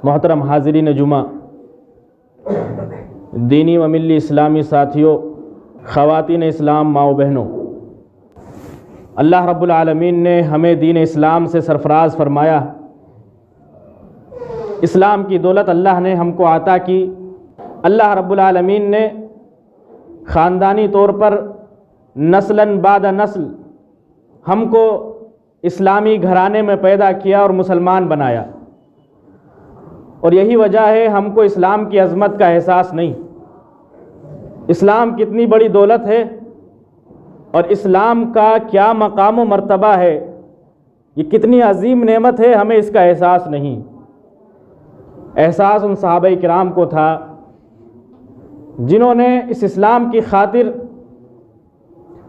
محترم حاضرین جمعہ، دینی و ملی اسلامی ساتھیوں، خواتین اسلام، ماؤں بہنوں، اللہ رب العالمین نے ہمیں دین اسلام سے سرفراز فرمایا۔ اسلام کی دولت اللہ نے ہم کو عطا کی۔ اللہ رب العالمین نے خاندانی طور پر نسلاً بعد نسل ہم کو اسلامی گھرانے میں پیدا کیا اور مسلمان بنایا، اور یہی وجہ ہے ہم کو اسلام کی عظمت کا احساس نہیں۔ اسلام کتنی بڑی دولت ہے اور اسلام کا کیا مقام و مرتبہ ہے، یہ کتنی عظیم نعمت ہے، ہمیں اس کا احساس نہیں۔ احساس ان صحابہ کرام کو تھا جنہوں نے اس اسلام کی خاطر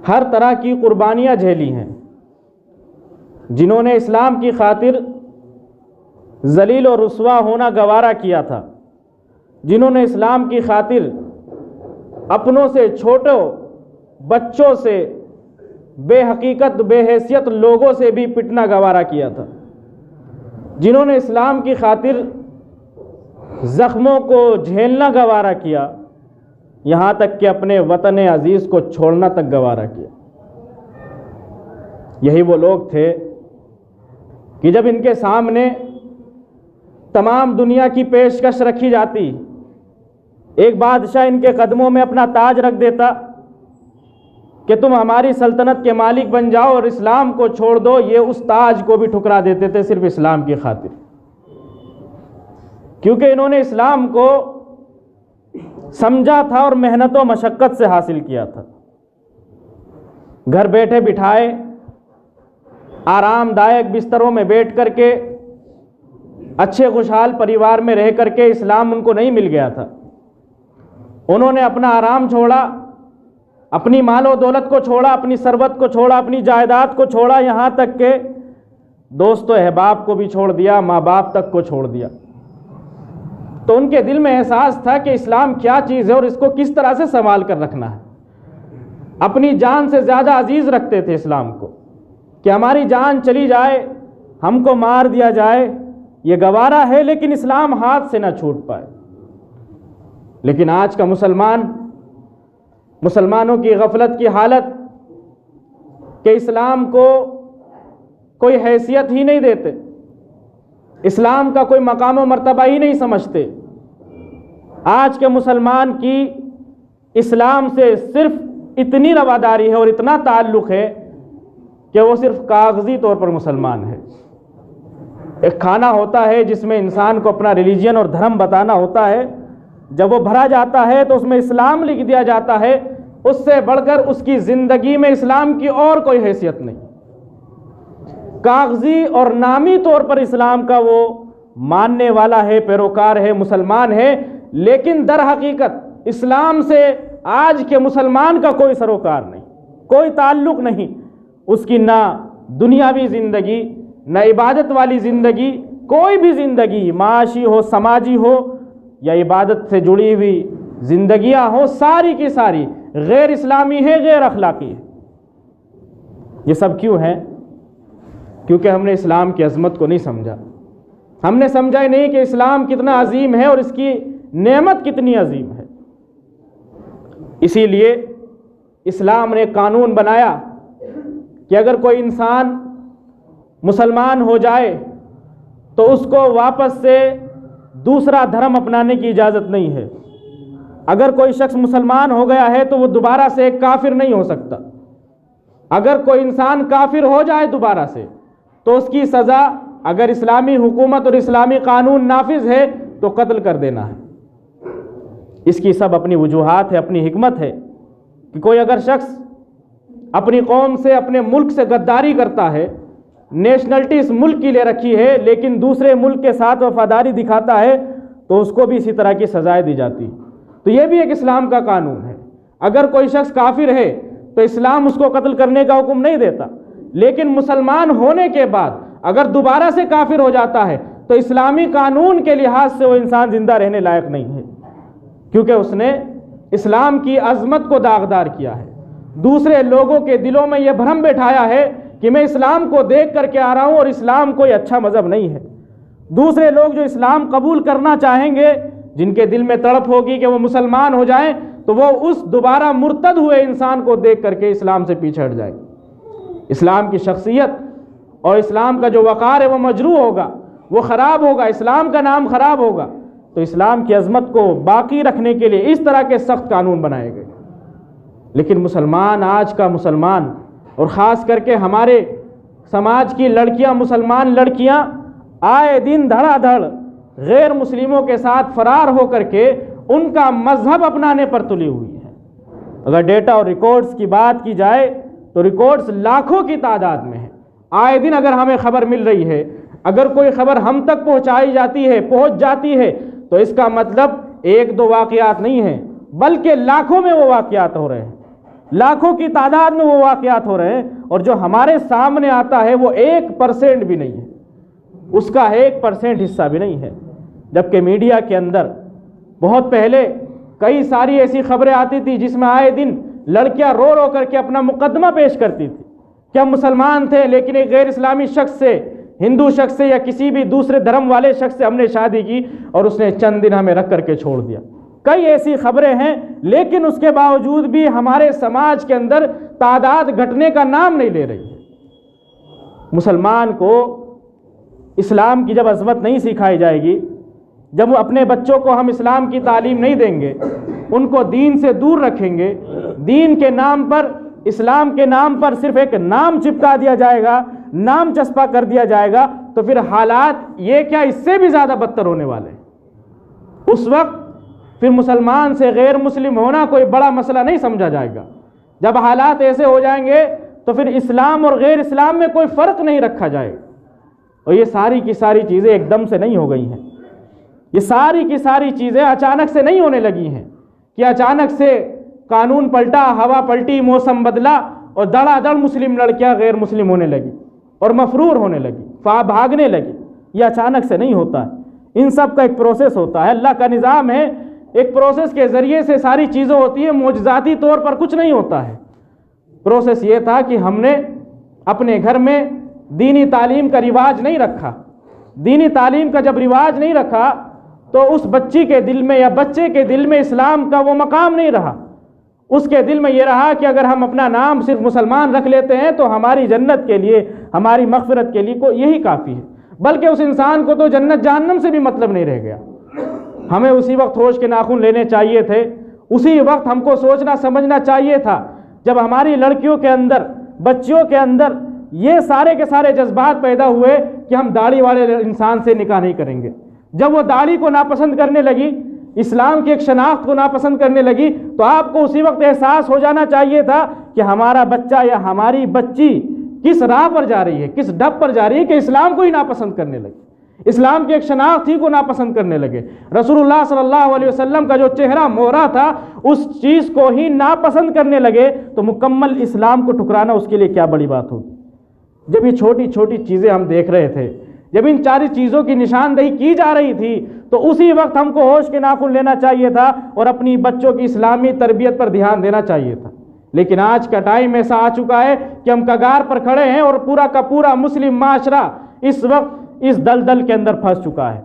ہر طرح کی قربانیاں جھیلی ہیں، جنہوں نے اسلام کی خاطر ذلیل و رسوا ہونا گوارا کیا تھا، جنہوں نے اسلام کی خاطر اپنوں سے چھوٹوں بچوں سے بے حقیقت بے حیثیت لوگوں سے بھی پٹنا گوارا کیا تھا، جنہوں نے اسلام کی خاطر زخموں کو جھیلنا گوارا کیا، یہاں تک کہ اپنے وطن عزیز کو چھوڑنا تک گوارا کیا۔ یہی وہ لوگ تھے کہ جب ان کے سامنے تمام دنیا کی پیشکش رکھی جاتی، ایک بادشاہ ان کے قدموں میں اپنا تاج رکھ دیتا کہ تم ہماری سلطنت کے مالک بن جاؤ اور اسلام کو چھوڑ دو، یہ اس تاج کو بھی ٹھکرا دیتے تھے صرف اسلام کی خاطر، کیونکہ انہوں نے اسلام کو سمجھا تھا اور محنت و مشقت سے حاصل کیا تھا۔ گھر بیٹھے بٹھائے آرام دائق بستروں میں بیٹھ کر کے اچھے خوشحال پریوار میں رہ کر کے اسلام ان کو نہیں مل گیا تھا۔ انہوں نے اپنا آرام چھوڑا، اپنی مال و دولت کو چھوڑا، اپنی ثروت کو چھوڑا، اپنی جائیداد کو چھوڑا، یہاں تک کہ دوست و احباب کو بھی چھوڑ دیا، ماں باپ تک کو چھوڑ دیا۔ تو ان کے دل میں احساس تھا کہ اسلام کیا چیز ہے اور اس کو کس طرح سے سنبھال کر رکھنا ہے۔ اپنی جان سے زیادہ عزیز رکھتے تھے اسلام کو، کہ ہماری جان چلی جائے، ہم کو مار دیا جائے، یہ گوارا ہے لیکن اسلام ہاتھ سے نہ چھوٹ پائے۔ لیکن آج کا مسلمانوں کی غفلت کی حالت کہ اسلام کو کوئی حیثیت ہی نہیں دیتے، اسلام کا کوئی مقام و مرتبہ ہی نہیں سمجھتے۔ آج کے مسلمان کی اسلام سے صرف اتنی رواداری ہے اور اتنا تعلق ہے کہ وہ صرف کاغذی طور پر مسلمان ہے۔ ایک کھانا ہوتا ہے جس میں انسان کو اپنا ریلیجن اور دھرم بتانا ہوتا ہے، جب وہ بھرا جاتا ہے تو اس میں اسلام لکھ دیا جاتا ہے، اس سے بڑھ کر اس کی زندگی میں اسلام کی اور کوئی حیثیت نہیں۔ کاغذی اور نامی طور پر اسلام کا وہ ماننے والا ہے، پیروکار ہے، مسلمان ہے، لیکن در حقیقت اسلام سے آج کے مسلمان کا کوئی سروکار نہیں، کوئی تعلق نہیں۔ اس کی نہ دنیاوی زندگی، نہ عبادت والی زندگی، کوئی بھی زندگی معاشی ہو، سماجی ہو یا عبادت سے جڑی ہوئی زندگیاں ہوں، ساری کی ساری غیر اسلامی ہے، غیر اخلاقی ہے۔ یہ سب کیوں ہے؟ کیونکہ ہم نے اسلام کی عظمت کو نہیں سمجھا۔ ہم نے سمجھا ہی نہیں کہ اسلام کتنا عظیم ہے اور اس کی نعمت کتنی عظیم ہے۔ اسی لیے اسلام نے قانون بنایا کہ اگر کوئی انسان مسلمان ہو جائے تو اس کو واپس سے دوسرا دھرم اپنانے کی اجازت نہیں ہے۔ اگر کوئی شخص مسلمان ہو گیا ہے تو وہ دوبارہ سے ایک کافر نہیں ہو سکتا۔ اگر کوئی انسان کافر ہو جائے دوبارہ سے تو اس کی سزا، اگر اسلامی حکومت اور اسلامی قانون نافذ ہے تو قتل کر دینا ہے۔ اس کی سب اپنی وجوہات ہے، اپنی حکمت ہے کہ کوئی اگر شخص اپنی قوم سے، اپنے ملک سے غداری کرتا ہے، نیشنلٹی اس ملک کی لے رکھی ہے لیکن دوسرے ملک کے ساتھ وفاداری دکھاتا ہے تو اس کو بھی اسی طرح کی سزائیں دی جاتی۔ تو یہ بھی ایک اسلام کا قانون ہے۔ اگر کوئی شخص کافر ہے تو اسلام اس کو قتل کرنے کا حکم نہیں دیتا، لیکن مسلمان ہونے کے بعد اگر دوبارہ سے کافر ہو جاتا ہے تو اسلامی قانون کے لحاظ سے وہ انسان زندہ رہنے لائق نہیں ہے، کیونکہ اس نے اسلام کی عظمت کو داغدار کیا ہے، دوسرے لوگوں کے دلوں میں یہ بھرم بٹھایا ہے کہ میں اسلام کو دیکھ کر کے آ رہا ہوں اور اسلام کوئی اچھا مذہب نہیں ہے، دوسرے لوگ جو اسلام قبول کرنا چاہیں گے، جن کے دل میں تڑپ ہوگی کہ وہ مسلمان ہو جائیں، تو وہ اس دوبارہ مرتد ہوئے انسان کو دیکھ کر کے اسلام سے پیچھے ہٹ جائیں گے۔ اسلام کی شخصیت اور اسلام کا جو وقار ہے وہ مجروح ہوگا، وہ خراب ہوگا، اسلام کا نام خراب ہوگا۔ تو اسلام کی عظمت کو باقی رکھنے کے لیے اس طرح کے سخت قانون بنائے گئے۔ لیکن مسلمان، آج کا مسلمان، اور خاص کر کے ہمارے سماج کی لڑکیاں، مسلمان لڑکیاں آئے دن دھڑا دھڑ غیر مسلموں کے ساتھ فرار ہو کر کے ان کا مذہب اپنانے پر تلی ہوئی ہے۔ اگر ڈیٹا اور ریکارڈز کی بات کی جائے تو ریکارڈز لاکھوں کی تعداد میں ہیں۔ آئے دن اگر ہمیں خبر مل رہی ہے، اگر کوئی خبر ہم تک پہنچ جاتی ہے تو اس کا مطلب ایک دو واقعات نہیں ہیں، بلکہ لاکھوں میں وہ واقعات ہو رہے ہیں، لاکھوں کی تعداد میں وہ واقعات ہو رہے ہیں، اور جو ہمارے سامنے آتا ہے وہ 1% بھی نہیں ہے، اس کا 1% حصہ بھی نہیں ہے۔ جبکہ میڈیا کے اندر بہت پہلے کئی ساری ایسی خبریں آتی تھی جس میں آئے دن لڑکیاں رو رو کر کے اپنا مقدمہ پیش کرتی تھی کہ ہم مسلمان تھے، لیکن ایک غیر اسلامی شخص سے، ہندو شخص سے یا کسی بھی دوسرے دھرم والے شخص سے ہم نے شادی کی اور اس نے چند دن ہمیں رکھ کر کے چھوڑ دیا۔ کئی ایسی خبریں ہیں، لیکن اس کے باوجود بھی ہمارے سماج کے اندر تعداد گھٹنے کا نام نہیں لے رہی ہے۔ مسلمان کو اسلام کی جب عظمت نہیں سکھائی جائے گی، جب وہ اپنے بچوں کو ہم اسلام کی تعلیم نہیں دیں گے، ان کو دین سے دور رکھیں گے، دین کے نام پر، اسلام کے نام پر صرف ایک نام چپکا دیا جائے گا، نام چسپا کر دیا جائے گا، تو پھر حالات یہ کیا اس سے بھی زیادہ بدتر ہونے والے ہیں۔ اس وقت پھر مسلمان سے غیر مسلم ہونا کوئی بڑا مسئلہ نہیں سمجھا جائے گا۔ جب حالات ایسے ہو جائیں گے تو پھر اسلام اور غیر اسلام میں کوئی فرق نہیں رکھا جائے گا۔ اور یہ ساری کی ساری چیزیں ایک دم سے نہیں ہو گئی ہیں، یہ ساری کی ساری چیزیں اچانک سے نہیں ہونے لگی ہیں کہ اچانک سے قانون پلٹا، ہوا پلٹی، موسم بدلا اور دڑا دڑ مسلم لڑکیاں غیر مسلم ہونے لگی اور مفرور ہونے لگی، بھاگنے لگی۔ یہ اچانک سے نہیں ہوتا ہے، ان سب کا ایک پروسیس ہوتا ہے، اللہ کا نظام ہے، ایک پروسیس کے ذریعے سے ساری چیزیں ہوتی ہیں، معجزاتی طور پر کچھ نہیں ہوتا ہے۔ پروسیس یہ تھا کہ ہم نے اپنے گھر میں دینی تعلیم کا رواج نہیں رکھا۔ دینی تعلیم کا جب رواج نہیں رکھا تو اس بچی کے دل میں یا بچے کے دل میں اسلام کا وہ مقام نہیں رہا۔ اس کے دل میں یہ رہا کہ اگر ہم اپنا نام صرف مسلمان رکھ لیتے ہیں تو ہماری جنت کے لیے، ہماری مغفرت کے لیے یہی کافی ہے، بلکہ اس انسان کو تو جنت جہنم سے بھی مطلب نہیں رہ گیا۔ ہمیں اسی وقت ہوش کے ناخن لینے چاہیے تھے، اسی وقت ہم کو سوچنا سمجھنا چاہیے تھا جب ہماری لڑکیوں کے اندر، بچیوں کے اندر یہ سارے کے سارے جذبات پیدا ہوئے کہ ہم داڑھی والے انسان سے نکاح نہیں کریں گے۔ جب وہ داڑھی کو ناپسند کرنے لگی، اسلام کی ایک شناخت کو ناپسند کرنے لگی، تو آپ کو اسی وقت احساس ہو جانا چاہیے تھا کہ ہمارا بچہ یا ہماری بچی کس راہ پر جا رہی ہے، کس ڈب پر جا رہی ہے کہ اسلام کو ہی ناپسند کرنے لگی، اسلام کی ایک شناخت ہی کو ناپسند کرنے لگے۔ رسول اللہ صلی اللہ علیہ وسلم کا جو چہرہ مہرا تھا اس چیز کو ہی ناپسند کرنے لگے، تو مکمل اسلام کو ٹھکرانا اس کے لیے کیا بڑی بات ہوگی۔ جب یہ چھوٹی چھوٹی چیزیں ہم دیکھ رہے تھے، جب ان چاری چیزوں کی نشاندہی کی جا رہی تھی، تو اسی وقت ہم کو ہوش کے ناخن لینا چاہیے تھا اور اپنی بچوں کی اسلامی تربیت پر دھیان دینا چاہیے تھا۔ لیکن آج کا ٹائم ایسا آ چکا ہے کہ ہم کگار پر کھڑے ہیں اور پورا کا پورا مسلم معاشرہ اس وقت اس دلدل کے اندر پھنس چکا ہے،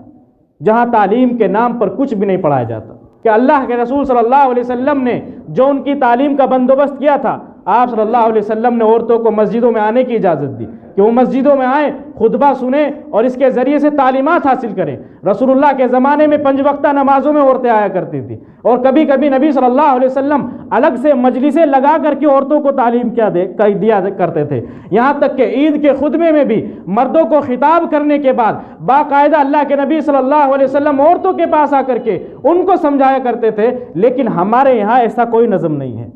جہاں تعلیم کے نام پر کچھ بھی نہیں پڑھایا جاتا۔ کہ اللہ کے رسول صلی اللہ علیہ وسلم نے جو ان کی تعلیم کا بندوبست کیا تھا، آپ صلی اللہ علیہ وسلم نے عورتوں کو مسجدوں میں آنے کی اجازت دی کہ وہ مسجدوں میں آئیں، خطبہ سنیں اور اس کے ذریعے سے تعلیمات حاصل کریں۔ رسول اللہ کے زمانے میں 5 وقتہ نمازوں میں عورتیں آیا کرتی تھیں، اور کبھی کبھی نبی صلی اللہ علیہ وسلم الگ سے مجلسیں لگا کر کے عورتوں کو تعلیم دیا کرتے تھے۔ یہاں تک کہ عید کے خطبے میں بھی مردوں کو خطاب کرنے کے بعد باقاعدہ اللہ کے نبی صلی اللہ علیہ وسلم عورتوں کے پاس آ کر کے ان کو سمجھایا کرتے تھے۔ لیکن ہمارے یہاں ایسا کوئی نظم نہیں ہے۔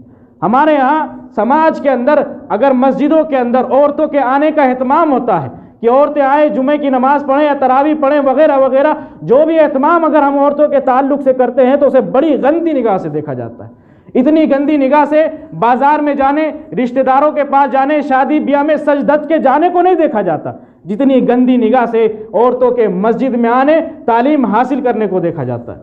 ہمارے یہاں سماج کے اندر اگر مسجدوں کے اندر عورتوں کے آنے کا اہتمام ہوتا ہے کہ عورتیں آئیں، جمعے کی نماز پڑھیں یا تراویح پڑھیں وغیرہ وغیرہ، جو بھی اہتمام اگر ہم عورتوں کے تعلق سے کرتے ہیں تو اسے بڑی گندی نگاہ سے دیکھا جاتا ہے۔ اتنی گندی نگاہ سے بازار میں جانے، رشتہ داروں کے پاس جانے، شادی بیاہ میں سج دھج کے جانے کو نہیں دیکھا جاتا، جتنی گندی نگاہ سے عورتوں کے مسجد میں آنے، تعلیم حاصل کرنے کو دیکھا جاتا ہے۔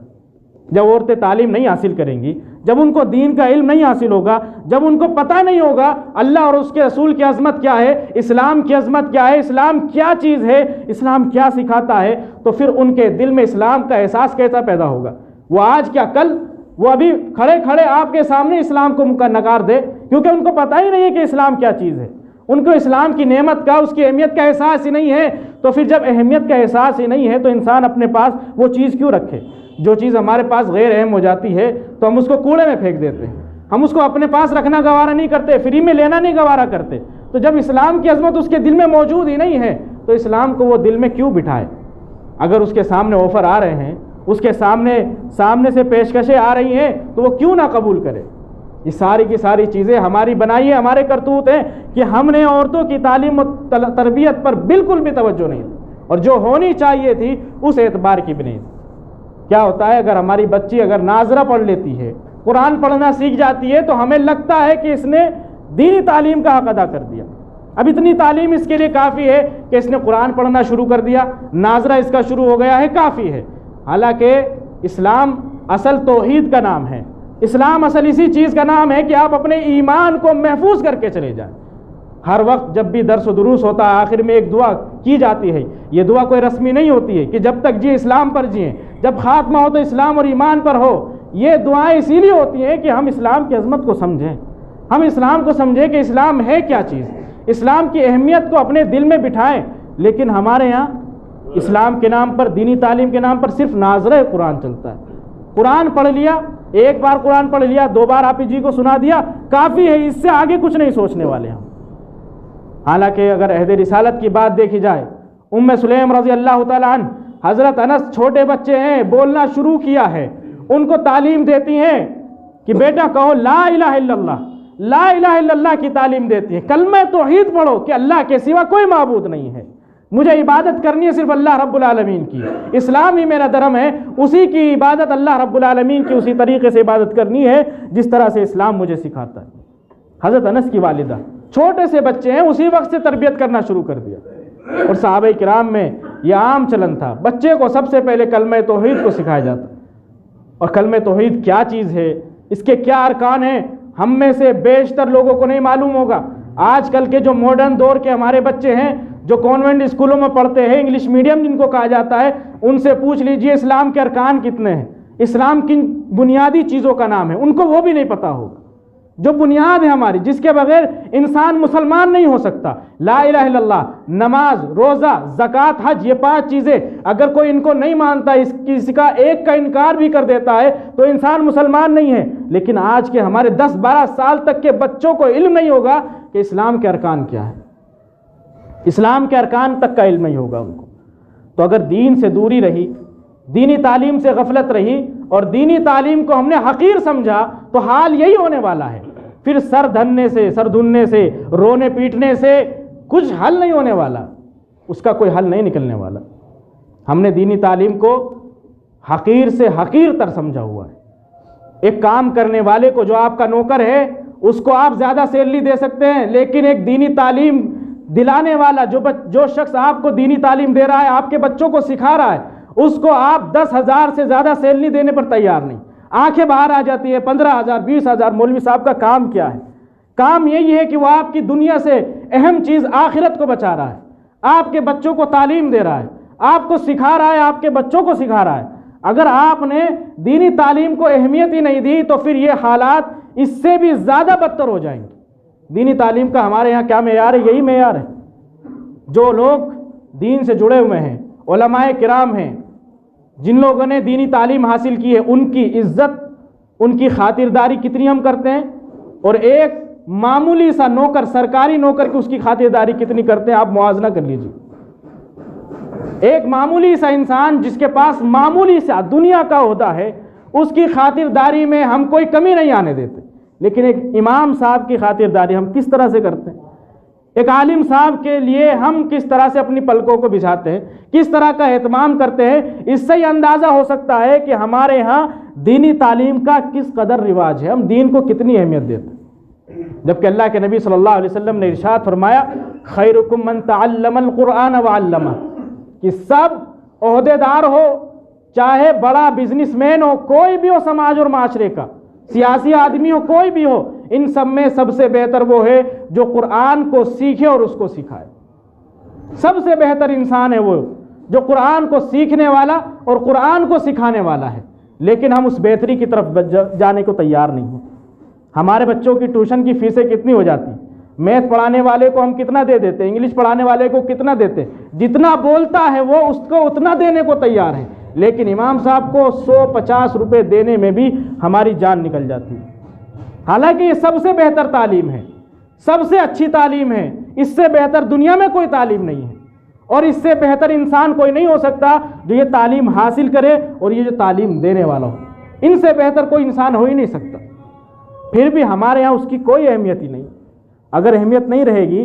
جب عورتیں تعلیم نہیں حاصل کریں گی، جب ان کو دین کا علم نہیں حاصل ہوگا، جب ان کو پتہ نہیں ہوگا اللہ اور اس کے رسول کی عظمت کیا ہے، اسلام کی عظمت کیا ہے، اسلام کیا چیز ہے، اسلام کیا سکھاتا ہے، تو پھر ان کے دل میں اسلام کا احساس کیسا پیدا ہوگا؟ وہ آج کیا کل، وہ ابھی کھڑے کھڑے آپ کے سامنے اسلام کو نکار دے، کیونکہ ان کو پتہ ہی نہیں ہے کہ اسلام کیا چیز ہے، ان کو اسلام کی نعمت کا، اس کی اہمیت کا احساس ہی نہیں ہے۔ تو پھر جب اہمیت کا احساس ہی نہیں ہے تو انسان اپنے پاس وہ چیز کیوں رکھے؟ جو چیز ہمارے پاس غیر اہم ہو جاتی ہے تو ہم اس کو کوڑے میں پھینک دیتے ہیں، ہم اس کو اپنے پاس رکھنا گوارا نہیں کرتے، فری میں لینا نہیں گوارا کرتے۔ تو جب اسلام کی عظمت اس کے دل میں موجود ہی نہیں ہے تو اسلام کو وہ دل میں کیوں بٹھائے؟ اگر اس کے سامنے آفر آ رہے ہیں، اس کے سامنے سے پیشکشیں آ رہی ہیں تو وہ کیوں نہ قبول کرے؟ یہ ساری کی ساری چیزیں ہماری بنائی ہیں، ہمارے کرتوت ہیں کہ ہم نے عورتوں کی تعلیم و تربیت پر بالکل بھی توجہ نہیں دی، اور جو ہونی چاہیے تھی اس اعتبار کی بھی نہیں دی۔ کیا ہوتا ہے، اگر ہماری بچی اگر ناظرہ پڑھ لیتی ہے، قرآن پڑھنا سیکھ جاتی ہے، تو ہمیں لگتا ہے کہ اس نے دینی تعلیم کا حق ادا کر دیا، اب اتنی تعلیم اس کے لیے کافی ہے کہ اس نے قرآن پڑھنا شروع کر دیا، ناظرہ اس کا شروع ہو گیا ہے، کافی ہے۔ حالانکہ اسلام اصل توحید کا نام ہے، اسلام اصل اسی چیز کا نام ہے کہ آپ اپنے ایمان کو محفوظ کر کے چلے جائیں۔ ہر وقت جب بھی درس و دروس ہوتا ہے آخر میں ایک دعا کی جاتی ہے، یہ دعا کوئی رسمی نہیں ہوتی ہے کہ جب تک جی اسلام پر جئیں، جب خاتمہ ہو تو اسلام اور ایمان پر ہو۔ یہ دعائیں اسی لیے ہوتی ہیں کہ ہم اسلام کی عظمت کو سمجھیں، ہم اسلام کو سمجھیں کہ اسلام ہے کیا چیز، اسلام کی اہمیت کو اپنے دل میں بٹھائیں۔ لیکن ہمارے یہاں اسلام کے نام پر، دینی تعلیم کے نام پر صرف ناظرہ قرآن چلتا ہے۔ قرآن پڑھ لیا، ایک بار قرآن پڑھ لیا، 2 بار حافظ جی کو سنا دیا، کافی ہے، اس سے آگے کچھ نہیں سوچنے والے ہم۔ حالانکہ اگر عہد رسالت کی بات دیکھی جائے، ام سلیم رضی اللہ تعالیٰ عنہ، حضرت انس چھوٹے بچے ہیں، بولنا شروع کیا ہے، ان کو تعلیم دیتی ہیں کہ بیٹا کہو لا الہ الا اللہ، لا الہ الا اللہ کی تعلیم دیتی ہیں، کلمہ توحید پڑھو کہ اللہ کے سوا کوئی معبود نہیں ہے، مجھے عبادت کرنی ہے صرف اللہ رب العالمین کی، اسلام ہی میرا دھرم ہے، اسی کی عبادت اللہ رب العالمین کی اسی طریقے سے عبادت کرنی ہے جس طرح سے اسلام مجھے سکھاتا ہے۔ حضرت انس کی والدہ چھوٹے سے بچے ہیں، اسی وقت سے تربیت کرنا شروع کر دیا، اور صحابہ کرام میں یہ عام چلن تھا، بچے کو سب سے پہلے کلمہ توحید کو سکھایا جاتا۔ اور کلمہ توحید کیا چیز ہے، اس کے کیا ارکان ہیں، ہم میں سے بیشتر لوگوں کو نہیں معلوم ہوگا۔ آج کل کے جو ماڈرن دور کے ہمارے بچے ہیں، جو کانوینٹ اسکولوں میں پڑھتے ہیں، انگلش میڈیم جن کو کہا جاتا ہے، ان سے پوچھ لیجئے اسلام کے ارکان کتنے ہیں، اسلام کن بنیادی چیزوں کا نام ہے، ان کو وہ بھی نہیں پتہ ہوگا۔ جو بنیاد ہے ہماری، جس کے بغیر انسان مسلمان نہیں ہو سکتا، لا الہ الا اللہ، نماز، روزہ، زکوٰۃ، حج، یہ 5 چیزیں اگر کوئی ان کو نہیں مانتا، کسی کا ایک کا انکار بھی کر دیتا ہے تو انسان مسلمان نہیں ہے۔ لیکن آج کے ہمارے 10-12 سال تک کے بچوں کو علم نہیں ہوگا کہ اسلام کے ارکان کیا ہے، اسلام کے ارکان تک کا علم نہیں ہوگا ان کو۔ تو اگر دین سے دوری رہی، دینی تعلیم سے غفلت رہی اور دینی تعلیم کو ہم نے حقیر سمجھا تو حال یہی ہونے والا ہے، پھر سر دھننے سے رونے پیٹنے سے کچھ حل نہیں ہونے والا، اس کا کوئی حل نہیں نکلنے والا۔ ہم نے دینی تعلیم کو حقیر سے حقیر تر سمجھا ہوا ہے۔ ایک کام کرنے والے کو، جو آپ کا نوکر ہے، اس کو آپ زیادہ سیلری دے سکتے ہیں، لیکن ایک دینی تعلیم دلانے والا، جو شخص آپ کو دینی تعلیم دے رہا ہے، آپ کے بچوں کو سکھا رہا ہے، اس کو آپ 10,000 سے زیادہ سیلری دینے پر تیار نہیں۔ آنکھیں باہر آ جاتی ہے، 15,000 20,000۔ مولوی صاحب کا کام کیا ہے؟ کام یہی ہے کہ وہ آپ کی دنیا سے اہم چیز آخرت کو بچا رہا ہے، آپ کے بچوں کو تعلیم دے رہا ہے، آپ کو سکھا رہا ہے، آپ کے بچوں کو سکھا رہا ہے۔ اگر آپ نے دینی تعلیم کو اہمیت ہی نہیں دی تو پھر یہ حالات اس سے بھی زیادہ بدتر ہو جائیں گے۔ دینی تعلیم کا ہمارے یہاں کیا معیار ہے؟ یہی معیار ہے۔ جو لوگ دین سے جڑے ہوئے ہیں، علماء کرام ہیں، جن لوگوں نے دینی تعلیم حاصل کی ہے، ان کی عزت، ان کی خاطرداری کتنی ہم کرتے ہیں، اور ایک معمولی سا نوکر، سرکاری نوکر کی اس کی خاطرداری کتنی کرتے ہیں، آپ موازنہ کر لیجیے۔ ایک معمولی سا انسان جس کے پاس معمولی سا دنیا کا عہدہ ہے، اس کی خاطرداری میں ہم کوئی کمی نہیں آنے دیتے، لیکن ایک امام صاحب کی خاطرداری ہم کس طرح سے کرتے ہیں، ایک عالم صاحب کے لیے ہم کس طرح سے اپنی پلکوں کو بچھاتے ہیں، کس طرح کا اہتمام کرتے ہیں۔ اس سے یہ اندازہ ہو سکتا ہے کہ ہمارے ہاں دینی تعلیم کا کس قدر رواج ہے، ہم دین کو کتنی اہمیت دیتے ہیں۔ جبکہ اللہ کے نبی صلی اللہ علیہ وسلم نے ارشاد فرمایا، خیرکم من تعلم القرآن وعلمہ، کہ سب عہدیدار ہو، چاہے بڑا بزنس مین ہو، کوئی بھی ہو سماج اور معاشرے کا، سیاسی آدمی ہو، کوئی بھی ہو، ان سب میں سب سے بہتر وہ ہے جو قرآن کو سیکھے اور اس کو سکھائے۔ سب سے بہتر انسان ہے وہ جو قرآن کو سیکھنے والا اور قرآن کو سکھانے والا ہے۔ لیکن ہم اس بہتری کی طرف جانے کو تیار نہیں ہیں۔ ہمارے بچوں کی ٹیوشن کی فیسیں کتنی ہو جاتی، میتھ پڑھانے والے کو ہم کتنا دے دیتے، انگلش پڑھانے والے کو کتنا دیتے، جتنا بولتا ہے وہ اس کو اتنا دینے کو تیار ہے، لیکن امام صاحب کو 150 روپے دینے میں بھی ہماری جان نکل جاتی ہے۔ حالانکہ یہ سب سے بہتر تعلیم ہے، سب سے اچھی تعلیم ہے، اس سے بہتر دنیا میں کوئی تعلیم نہیں ہے، اور اس سے بہتر انسان کوئی نہیں ہو سکتا جو یہ تعلیم حاصل کرے اور یہ جو تعلیم دینے والا ہو۔ ان سے بہتر کوئی انسان ہو ہی نہیں سکتا۔ پھر بھی ہمارے ہاں اس کی کوئی اہمیت ہی نہیں۔ اگر اہمیت نہیں رہے گی،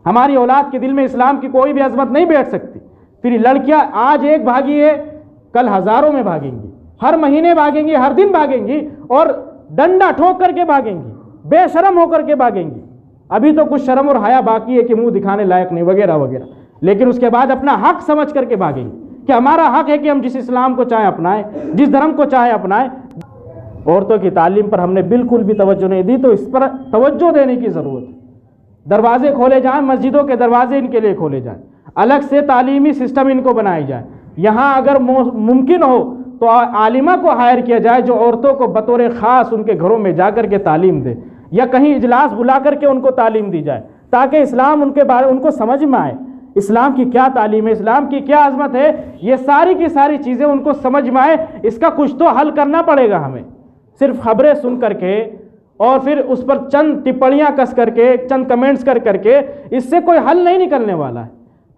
ہماری اولاد کے دل میں اسلام کی کوئی بھی عظمت نہیں بیٹھ سکتی۔ پھر لڑکیاں آج ایک بھاگی ہے، کل ہزاروں میں بھاگیں گی، ہر مہینے بھاگیں گی، ہر دن بھاگیں گی، اور ڈنڈا ٹھوک کر کے بھاگیں گی، بے شرم ہو کر کے بھاگیں گی۔ ابھی تو کچھ شرم اور حیا باقی ہے کہ منہ دکھانے لائق نہیں وغیرہ وغیرہ، لیکن اس کے بعد اپنا حق سمجھ کر کے بھاگیں گی کہ ہمارا حق ہے کہ ہم جس اسلام کو چاہے اپنائیں، جس دھرم کو چاہے اپنائیں۔ عورتوں کی تعلیم پر ہم نے بالکل بھی توجہ نہیں دی، تو اس پر توجہ دینے کی ضرورت ہے۔ دروازے کھولے جائیں، مسجدوں کے دروازے ان کے لیے کھولے جائیں، الگ سے تعلیمی سسٹم ان کو بنائی جائے۔ یہاں اگر ممکن ہو تو عالمہ کو ہائر کیا جائے جو عورتوں کو بطور خاص ان کے گھروں میں جا کر کے تعلیم دے، یا کہیں اجلاس بلا کر کے ان کو تعلیم دی جائے، تاکہ اسلام ان کے بارے ان کو سمجھ میں آئے، اسلام کی کیا تعلیم ہے، اسلام کی کیا عظمت ہے، یہ ساری کی ساری چیزیں ان کو سمجھ میں آئے۔ اس کا کچھ تو حل کرنا پڑے گا ہمیں۔ صرف خبریں سن کر کے اور پھر اس پر چند ٹپڑیاں کس کر کے، چند کمنٹس کر کے اس سے کوئی حل نہیں نکلنے والا ہے۔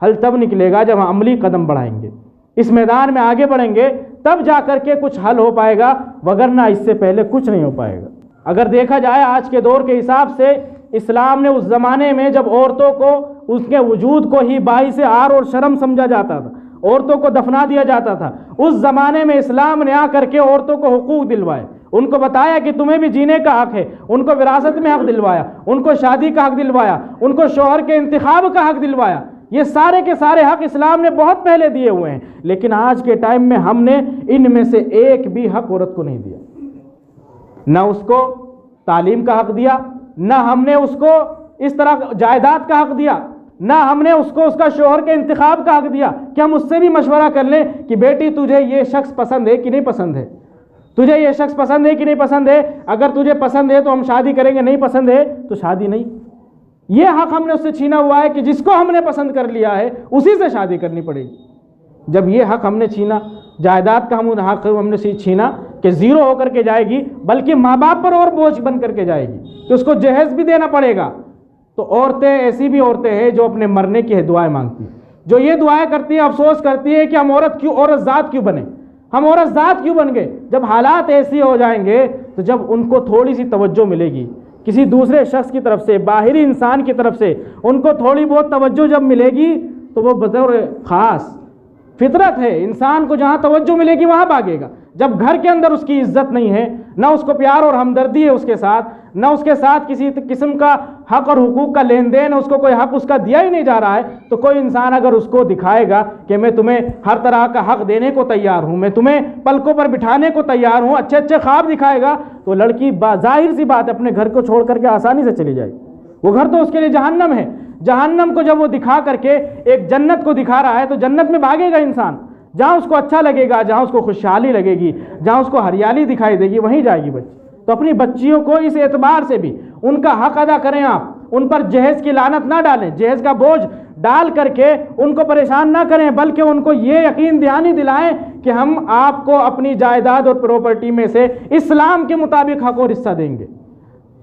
حل تب نکلے گا جب ہم عملی قدم بڑھائیں گے، اس میدان میں آگے بڑھیں گے، تب جا کر کے کچھ حل ہو پائے گا، وگرنہ اس سے پہلے کچھ نہیں ہو پائے گا۔ اگر دیکھا جائے آج کے دور کے حساب سے، اسلام نے اس زمانے میں جب عورتوں کو اس کے وجود کو ہی باعث عار اور شرم سمجھا جاتا تھا، عورتوں کو دفنا دیا جاتا تھا، اس زمانے میں اسلام نے آ کر کے عورتوں کو حقوق دلوائے، ان کو بتایا کہ تمہیں بھی جینے کا حق ہے، ان کو وراثت میں حق دلوایا، ان کو شادی کا حق دلوایا، ان کو شوہر کے انتخاب کا حق دلوایا۔ یہ سارے کے سارے حق اسلام نے بہت پہلے دیے ہوئے ہیں، لیکن آج کے ٹائم میں ہم نے ان میں سے ایک بھی حق عورت کو نہیں دیا۔ نہ اس کو تعلیم کا حق دیا، نہ ہم نے اس کو اس طرح جائیداد کا حق دیا، نہ ہم نے اس کو اس کا شوہر کے انتخاب کا حق دیا کہ ہم اس سے بھی مشورہ کر لیں کہ بیٹی تجھے یہ شخص پسند ہے کہ نہیں پسند ہے، تجھے یہ شخص پسند ہے کہ نہیں پسند ہے، اگر تجھے پسند ہے تو ہم شادی کریں گے، نہیں پسند ہے تو شادی نہیں۔ یہ حق ہم نے اس سے چھینا ہوا ہے کہ جس کو ہم نے پسند کر لیا ہے اسی سے شادی کرنی پڑے گی۔ جب یہ حق ہم نے چھینا، جائیداد کا حق ہم نے چھینا کہ زیرو ہو کر کے جائے گی، بلکہ ماں باپ پر اور بوجھ بن کر کے جائے گی کہ اس کو جہیز بھی دینا پڑے گا۔ تو عورتیں ایسی بھی عورتیں ہیں جو اپنے مرنے کی دعائیں مانگتی ہیں، جو یہ دعائیں کرتی ہیں، افسوس کرتی ہے کہ ہم عورت ذات کیوں بنے، ہم عورت ذات کیوں بن گئے۔ جب حالات ایسی ہو جائیں گے تو جب ان کو تھوڑی سی توجہ ملے گی کسی دوسرے شخص کی طرف سے، باہری انسان کی طرف سے، ان کو تھوڑی بہت توجہ جب ملے گی تو وہ بطور خاص فطرت ہے، انسان کو جہاں توجہ ملے گی وہاں بھاگے گا۔ جب گھر کے اندر اس کی عزت نہیں ہے، نہ اس کو پیار اور ہمدردی ہے اس کے ساتھ، نہ اس کے ساتھ کسی قسم کا حق اور حقوق کا لین دین، اس کو کوئی حق اس کا دیا ہی نہیں جا رہا ہے، تو کوئی انسان اگر اس کو دکھائے گا کہ میں تمہیں ہر طرح کا حق دینے کو تیار ہوں، میں تمہیں پلکوں پر بٹھانے کو تیار ہوں، اچھے اچھے خواب دکھائے گا، تو لڑکی ظاہر سی بات اپنے گھر کو چھوڑ کر کے آسانی سے چلی جائے گی۔ وہ گھر تو اس کے لیے جہنم ہے۔ جہنم کو جب وہ دکھا کر کے ایک جنت کو دکھا رہا ہے تو جنت میں بھاگے گا انسان، جہاں اس کو اچھا لگے گا، جہاں اس کو خوشحالی لگے گی، جہاں اس کو ہریالی دکھائی دے گی، وہیں جائے گی بچی۔ تو اپنی بچیوں کو اس اعتبار سے بھی ان کا حق ادا کریں، آپ ان پر جہیز کی لعنت نہ ڈالیں، جہیز کا بوجھ ڈال کر کے ان کو پریشان نہ کریں، بلکہ ان کو یہ یقین دہانی دلائیں کہ ہم آپ کو اپنی جائیداد اور پراپرٹی میں سے اسلام کے مطابق حق اور حصہ دیں گے۔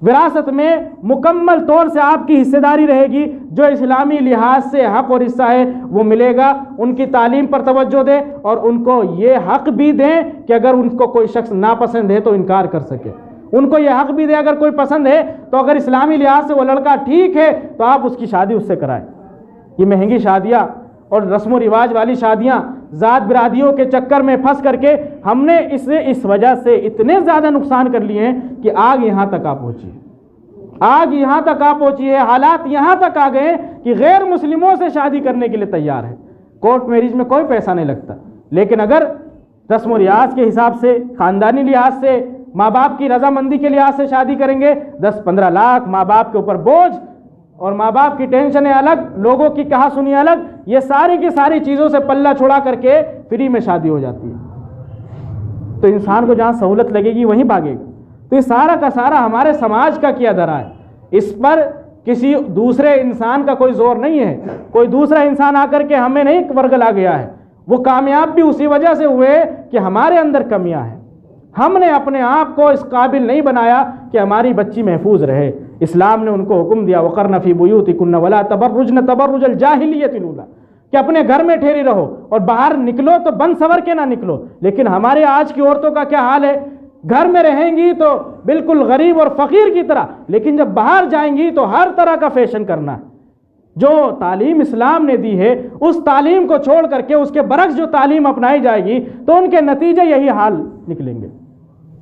وراثت میں مکمل طور سے آپ کی حصہ داری رہے گی، جو اسلامی لحاظ سے حق اور حصہ ہے وہ ملے گا۔ ان کی تعلیم پر توجہ دیں اور ان کو یہ حق بھی دیں کہ اگر ان کو کوئی شخص ناپسند ہے تو انکار کر سکے، ان کو یہ حق بھی دیں اگر کوئی پسند ہے تو اگر اسلامی لحاظ سے وہ لڑکا ٹھیک ہے تو آپ اس کی شادی اس سے کرائیں۔ یہ مہنگی شادیاں اور رسم و رواج والی شادیاں، ذات برادریوں کے چکر میں پھنس کر کے ہم نے اس وجہ سے اتنے زیادہ نقصان کر لیے ہیں کہ آگ یہاں تک آ پہنچی ہے، آگ یہاں تک آ پہنچی ہے، حالات یہاں تک آ گئے کہ غیر مسلموں سے شادی کرنے کے لیے تیار ہے۔ کورٹ میرج میں کوئی پیسہ نہیں لگتا، لیکن اگر رسم و ریاض کے حساب سے، خاندانی لحاظ سے، ماں باپ کی رضامندی کے لحاظ سے شادی کریں گے، 10-15 لاکھ ماں باپ کے اوپر بوجھ، اور ماں باپ کی ٹینشنیں الگ، لوگوں کی کہا سنی الگ، یہ ساری کی ساری چیزوں سے پلہ چھڑا کر کے فری میں شادی ہو جاتی ہے۔ تو انسان کو جہاں سہولت لگے گی وہیں بھاگے گا۔ تو یہ سارا کا سارا ہمارے سماج کا کیا دھرا ہے، اس پر کسی دوسرے انسان کا کوئی زور نہیں ہے، کوئی دوسرا انسان آ کر کے ہمیں نہیں ورگلا گیا ہے، وہ کامیاب بھی اسی وجہ سے ہوئے کہ ہمارے اندر کمیاں ہیں، ہم نے اپنے آپ کو اس قابل نہیں بنایا کہ ہماری بچی محفوظ رہے۔ اسلام نے ان کو حکم دیا وَقَرْنَ فِي بُيُوتِكُنَّ وَلَا تَبَرُّجْنَ تَبَرُّجَ الْجَاهِلِيَّةِ الْأُولَىٰ، کہ اپنے گھر میں ٹھہری رہو، اور باہر نکلو تو بن سور کے نہ نکلو۔ لیکن ہمارے آج کی عورتوں کا کیا حال ہے، گھر میں رہیں گی تو بالکل غریب اور فقیر کی طرح، لیکن جب باہر جائیں گی تو ہر طرح کا فیشن کرنا ہے۔ جو تعلیم اسلام نے دی ہے اس تعلیم کو چھوڑ کر کے اس کے برعکس جو تعلیم اپنائی جائے گی تو ان کے نتیجے یہی حال نکلیں گے۔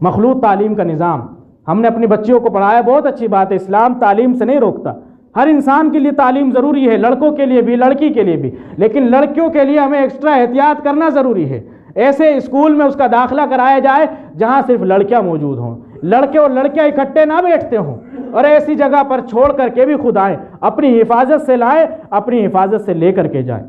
مخلوط تعلیم کا نظام ہم نے اپنی بچیوں کو پڑھایا، بہت اچھی بات ہے، اسلام تعلیم سے نہیں روکتا، ہر انسان کے لیے تعلیم ضروری ہے، لڑکوں کے لیے بھی لڑکی کے لیے بھی، لیکن لڑکیوں کے لیے ہمیں ایکسٹرا احتیاط کرنا ضروری ہے۔ ایسے اسکول میں اس کا داخلہ کرایا جائے جہاں صرف لڑکیاں موجود ہوں، لڑکے اور لڑکیاں اکٹھے نہ بیٹھتے ہوں، اور ایسی جگہ پر چھوڑ کر کے بھی خود آئیں، اپنی حفاظت سے لائیں، اپنی حفاظت سے لے کر کے جائیں۔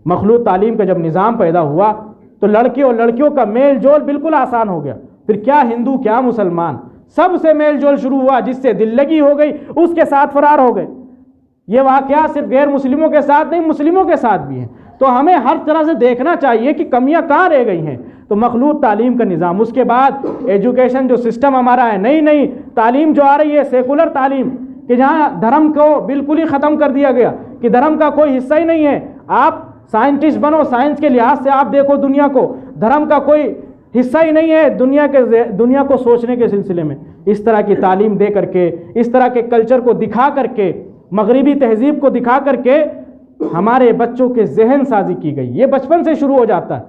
مخلوط تعلیم کا جب نظام پیدا ہوا تو لڑکے اور لڑکیوں کا میل جول بالکل آسان ہو گیا، پھر کیا ہندو کیا مسلمان، سب سے میل جول شروع ہوا، جس سے دل لگی ہو گئی اس کے ساتھ فرار ہو گئے۔ یہ واقعہ صرف غیر مسلموں کے ساتھ نہیں، مسلموں کے ساتھ بھی ہیں۔ تو ہمیں ہر طرح سے دیکھنا چاہیے کہ کمیاں کہاں رہ گئی ہیں۔ تو مخلوط تعلیم کا نظام، اس کے بعد ایجوکیشن جو سسٹم ہمارا ہے، نئی تعلیم جو آ رہی ہے، سیکولر تعلیم، کہ جہاں دھرم کو بالکل ہی ختم کر دیا گیا، کہ دھرم کا کوئی حصہ ہی نہیں ہے، آپ سائنٹسٹ بنو، سائنس کے لحاظ سے آپ دیکھو دنیا کو، دھرم کا کوئی حصہ ہی نہیں ہے دنیا کو سوچنے کے سلسلے میں۔ اس طرح کی تعلیم دے کر کے، اس طرح کے کلچر کو دکھا کر کے، مغربی تہذیب کو دکھا کر کے ہمارے بچوں کے ذہن سازی کی گئی۔ یہ بچپن سے شروع ہو جاتا ہے،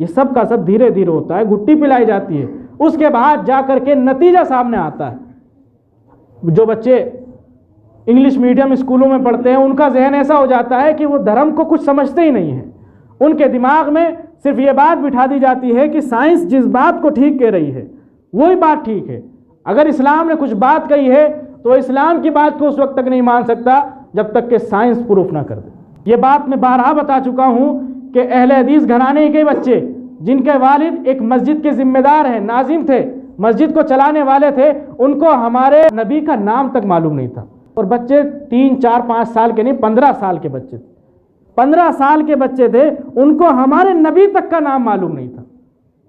یہ سب کا سب دھیرے دھیرے ہوتا ہے، گٹی پلائی جاتی ہے، اس کے بعد جا کر کے نتیجہ سامنے آتا ہے۔ جو بچے انگلش میڈیم اسکولوں میں پڑھتے ہیں ان کا ذہن ایسا ہو جاتا ہے کہ وہ دھرم کو کچھ سمجھتے ہی نہیں ہیں، ان کے دماغ میں صرف یہ بات بٹھا دی جاتی ہے کہ سائنس جس بات کو ٹھیک کہہ رہی ہے وہی بات ٹھیک ہے، اگر اسلام نے کچھ بات کہی ہے تو اسلام کی بات کو اس وقت تک نہیں مان سکتا جب تک کہ سائنس پروف نہ کر دے۔ یہ بات میں بارہا بتا چکا ہوں کہ اہل حدیث گھرانے کے بچے جن کے والد ایک مسجد کے ذمہ دار ہیں، ناظم تھے، مسجد کو چلانے والے تھے، ان کو ہمارے نبی کا نام تک معلوم نہیں تھا، اور بچے 3 4 5 سال کے نہیں، 15 سال کے بچے تھے، 15 سال کے بچے تھے، ان کو ہمارے نبی تک کا نام معلوم نہیں تھا۔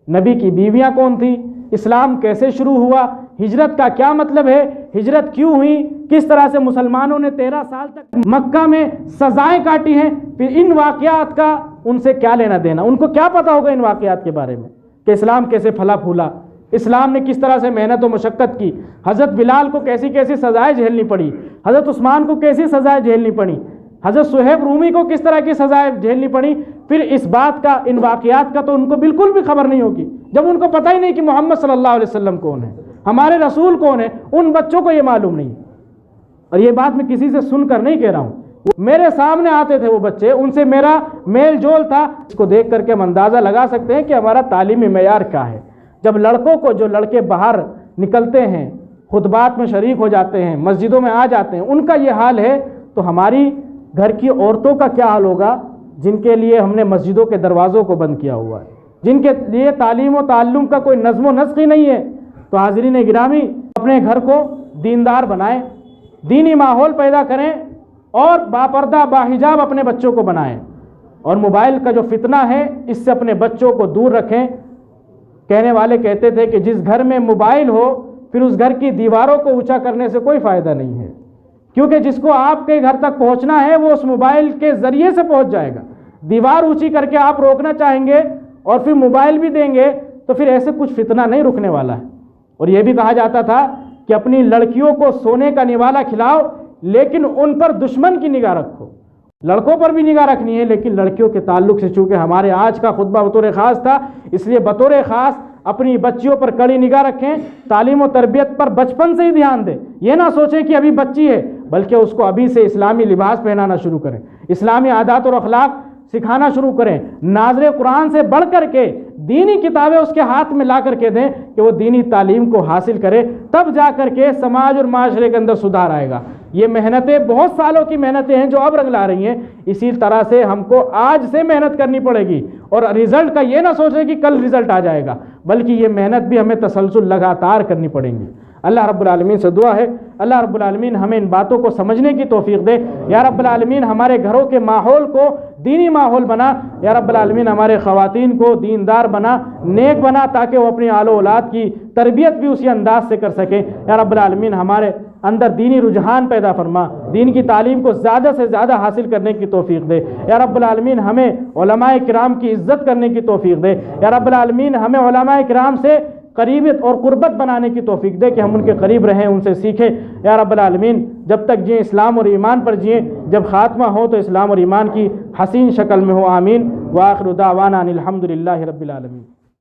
نبی کی بیویاں کون تھی، اسلام کیسے شروع ہوا، ہجرت کا کیا مطلب ہے، ہجرت کیوں ہوئی، کس طرح سے مسلمانوں نے 13 سال تک مکہ میں سزائیں کاٹی ہیں، پھر ان واقعات کا ان سے کیا لینا دینا، ان کو کیا پتا ہوگا ان واقعات کے بارے میں کہ اسلام کیسے پھلا پھولا، اسلام نے کس طرح سے محنت و مشقت کی، حضرت بلال کو کیسی کیسی سزائیں جھیلنی پڑی، حضرت عثمان کو کیسی سزائیں جھیلنی پڑی، حضرت صہیب رومی کو کس طرح کی سزائیں جھیلنی پڑی، پھر اس بات کا، ان واقعات کا تو ان کو بالکل بھی خبر نہیں ہوگی، جب ان کو پتہ ہی نہیں کہ محمد صلی اللہ علیہ وسلم کون ہے، ہمارے رسول کون ہے، ان بچوں کو یہ معلوم نہیں۔ اور یہ بات میں کسی سے سن کر نہیں کہہ رہا ہوں، میرے سامنے آتے تھے وہ بچے، ان سے میرا میل جول تھا، اس کو دیکھ کر کے ہم اندازہ لگا سکتے ہیں کہ ہمارا تعلیمی معیار کیا ہے۔ جب لڑکوں کو، جو لڑکے باہر نکلتے ہیں، خطبات میں شریک ہو جاتے ہیں، مسجدوں میں آ جاتے ہیں، ان کا یہ حال ہے، تو ہماری گھر کی عورتوں کا کیا حال ہوگا جن کے لیے ہم نے مسجدوں کے دروازوں کو بند کیا ہوا ہے، جن کے لیے تعلیم و تعلم کا کوئی نظم و نسق ہی نہیں ہے۔ تو حاضرین گرامی، اپنے گھر کو دیندار بنائیں، دینی ماحول پیدا کریں، اور باپردہ باحجاب اپنے بچوں کو بنائیں، اور موبائل کا جو فتنہ ہے اس سے اپنے بچوں کو دور رکھیں۔ کہنے والے کہتے تھے کہ جس گھر میں موبائل ہو پھر اس گھر کی دیواروں کو اونچا کرنے سے کوئی فائدہ نہیں ہے، کیونکہ جس کو آپ کے گھر تک پہنچنا ہے وہ اس موبائل کے ذریعے سے پہنچ جائے گا۔ دیوار اونچی کر کے آپ روکنا چاہیں گے اور پھر موبائل بھی دیں گے تو پھر ایسے کچھ فتنہ نہیں رکنے والا ہے۔ اور یہ بھی کہا جاتا تھا کہ اپنی لڑکیوں کو سونے کا نوالا کھلاؤ لیکن ان پر دشمن کی نگاہ رکھو۔ لڑکوں پر بھی نگاہ رکھنی ہے لیکن لڑکیوں کے تعلق سے چونکہ ہمارے آج کا خطبہ بطور خاص تھا، اس لیے بطور خاص اپنی بچیوں پر کڑی نگاہ رکھیں، تعلیم و تربیت پر بچپن سے ہی دھیان دیں۔ یہ نہ سوچیں کہ ابھی بچی ہے، بلکہ اس کو ابھی سے اسلامی لباس پہنانا شروع کریں، اسلامی عادات اور اخلاق سکھانا شروع کریں۔ ناظر قرآن سے بڑھ کر کے دینی کتابیں اس کے ہاتھ میں لا کر کے دیں کہ وہ دینی تعلیم کو حاصل کرے، تب جا کر کے سماج اور معاشرے کے اندر سدھار آئے گا۔ یہ محنتیں بہت سالوں کی محنتیں ہیں جو اب رنگ لا رہی ہیں، اسی طرح سے ہم کو آج سے محنت کرنی پڑے گی، اور رزلٹ کا یہ نہ سوچیں کہ کل رزلٹ آ جائے گا، بلکہ یہ محنت بھی ہمیں تسلسل لگاتار کرنی پڑیں گی۔ اللہ رب العالمین سے دعا ہے اللہ رب العالمین ہمیں ان باتوں کو سمجھنے کی توفیق دے۔ یا رب العالمین ہمارے گھروں کے ماحول کو دینی ماحول بنا، یا رب العالمین ہمارے خواتین کو دیندار بنا، نیک بنا، تاکہ وہ اپنی آل و اولاد کی تربیت بھی اسی انداز سے کر سکیں۔ یا رب العالمین ہمارے اندر دینی رجحان پیدا فرما، دین کی تعلیم کو زیادہ سے زیادہ حاصل کرنے کی توفیق دے۔ یا رب العالمین ہمیں علماء کرام کی عزت کرنے کی توفیق دے۔ یا رب العالمین ہمیں علماء کرام سے قریبیت اور قربت بنانے کی توفیق دے کہ ہم ان کے قریب رہیں، ان سے سیکھیں۔ یا رب العالمین جب تک جئیں اسلام اور ایمان پر جئیں، جب خاتمہ ہو تو اسلام اور ایمان کی حسین شکل میں ہو، آمین۔ وآخر دعوانا ان الحمد للہ رب العالمین۔